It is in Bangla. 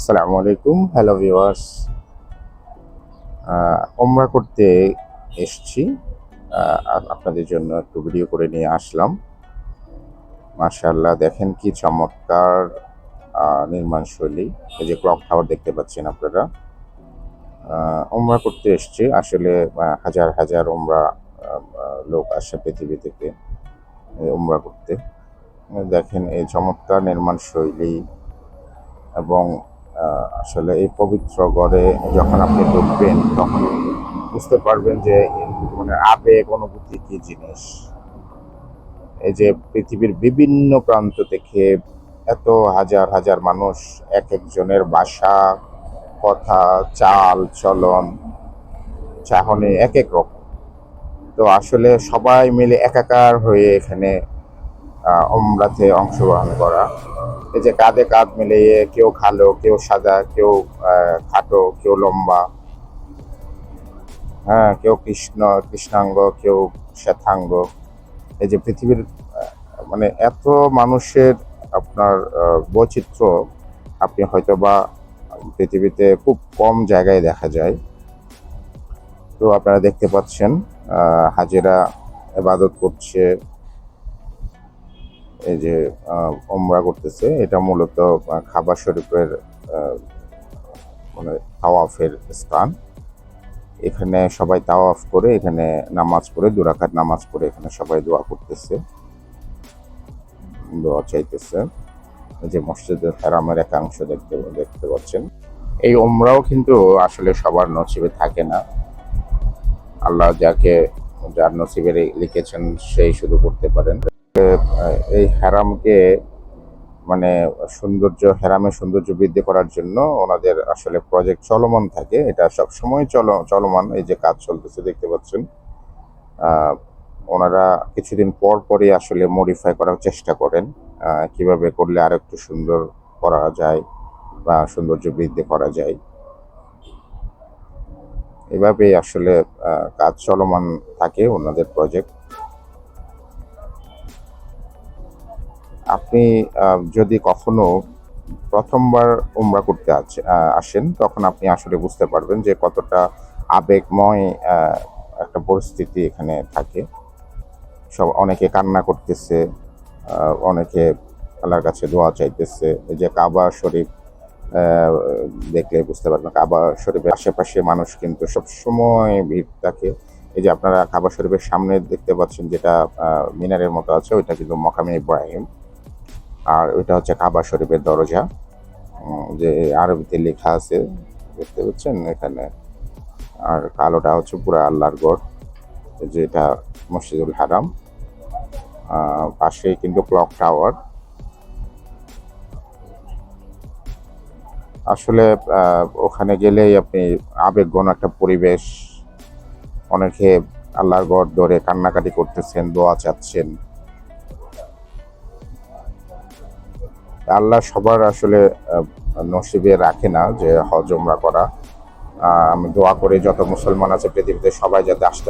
আসসালামু আলাইকুম, হ্যালো ভিউয়ার্স। ওমরা করতে এসছি। আপনাদের জন্য একটু ভিডিও করে নিয়ে আসলাম। মাশাআল্লাহ, দেখেন কি চমৎকার নির্মাণ শৈলী। এই যে ক্লক টাওয়ার দেখতে পাচ্ছেন আপনারা। ওমরা করতে এসছি আসলে। হাজার হাজার ওমরা লোক আসে পৃথিবী থেকে ওমরা করতে। দেখেন এই চমৎকার নির্মাণ শৈলী এবং আসলে এই পবিত্র ঘরে যখন আপনি ঢুকবেন তখন বুঝতে পারবেন যে মানে আবেগ অনুভূতি কি জিনিস। এই যে পৃথিবীর বিভিন্ন প্রান্ত থেকে এত হাজার হাজার মানুষ, এক একজনের ভাষা, কথা, চাল চলন, চাহনি এক এক রকম। তো আসলে সবাই মিলে একাকার হয়ে এখানে ওমরাতে অংশগ্রহণ করা। এই যে কাঁধে কাঁধ মিলিয়ে, কেউ কালো, কেউ সাদা, কেউ খাটো, কেউ লম্বা, হ্যাঁ, কেউ কৃষ্ণাঙ্গ, কেউ শ্বেতাঙ্গ। এই যে পৃথিবীর মানে এত মানুষের আপনার বৈচিত্র্য আপনি হয়তো বা পৃথিবীতে খুব কম জায়গায় দেখা যায়। তো আপনারা দেখতে পাচ্ছেন হাজেরা ইবাদত করছে, এই যে ওমরা করতেছে। এটা মূলত কাবা শরীফের মানে তাওয়াফের স্থান। এখানে সবাই তাওয়াফ করে, এখানে নামাজ পড়ে, 2 রাকাত নামাজ পড়ে এখানে সবাই দোয়া করতেছে, দোয়া চাইতেছে। এই যে মসজিদের হারামের একাংশ দেখতে পাচ্ছেন। এই ওমরাও কিন্তু আসলে সবার নসিবে থাকে না। আল্লাহ যার নসিবে লিখেছেন সেই শুধু করতে পারেন। এই হারামকে মানে হেরামের সৌন্দর্য বৃদ্ধি করার জন্য ওনাদের আসলে প্রজেক্ট চলমান থাকে। এটা সবসময় চলমান। এই যে কাজ চলতেছে দেখতে পাচ্ছেন। ওনারা কিছুদিন পর পরই আসলে মডিফাই করার চেষ্টা করেন, কিভাবে করলে আর একটু সুন্দর করা যায় বা সৌন্দর্য বৃদ্ধি করা যায়। এভাবেই আসলে কাজ চলমান থাকে ওনাদের প্রজেক্ট। আপনি যদি কখনো প্রথমবার উমরা করতে আসেন, তখন আপনি আসলে বুঝতে পারবেন যে কতটা আবেগময় একটা পরিস্থিতি এখানে থাকে। অনেকে কান্না করতেছে, অনেকে আল্লাহর কাছে দোয়া চাইতেছে। এই যে কাবা শরীফ দেখলে বুঝতে পারবেন, কাবা শরীফের আশেপাশে মানুষ কিন্তু সবসময় ভিড় থাকে। এই যে আপনারা কাবা শরীফের সামনে দেখতে পাচ্ছেন যেটা মিনারের মতো আছে, ওইটা কিন্তু মকামে ইব্রাহিম। আর ওইটা হচ্ছে কাবা শরীফের দরজা, যে আরবিতে লেখা আছে দেখতে পাচ্ছেন এখানে। আর কালোটা হচ্ছে পুরো আল্লাহর গড়, যেটা মসজিদুল হারাম। পাশেই কিন্তু ক্লক টাওয়ার। আসলে ওখানে গেলেই আপনি আবেগঘন একটা পরিবেশ। অনেকে আল্লাহর গড় ধরে কান্নাকাটি করতেছেন, দোয়া চাচ্ছেন। আল্লাহ সবার আসলে নসিবে রাখে না যে হজ ওমরা করা। আমি দোয়া করি যত মুসলমান আছে পৃথিবীতে সবাই যাতে আসতে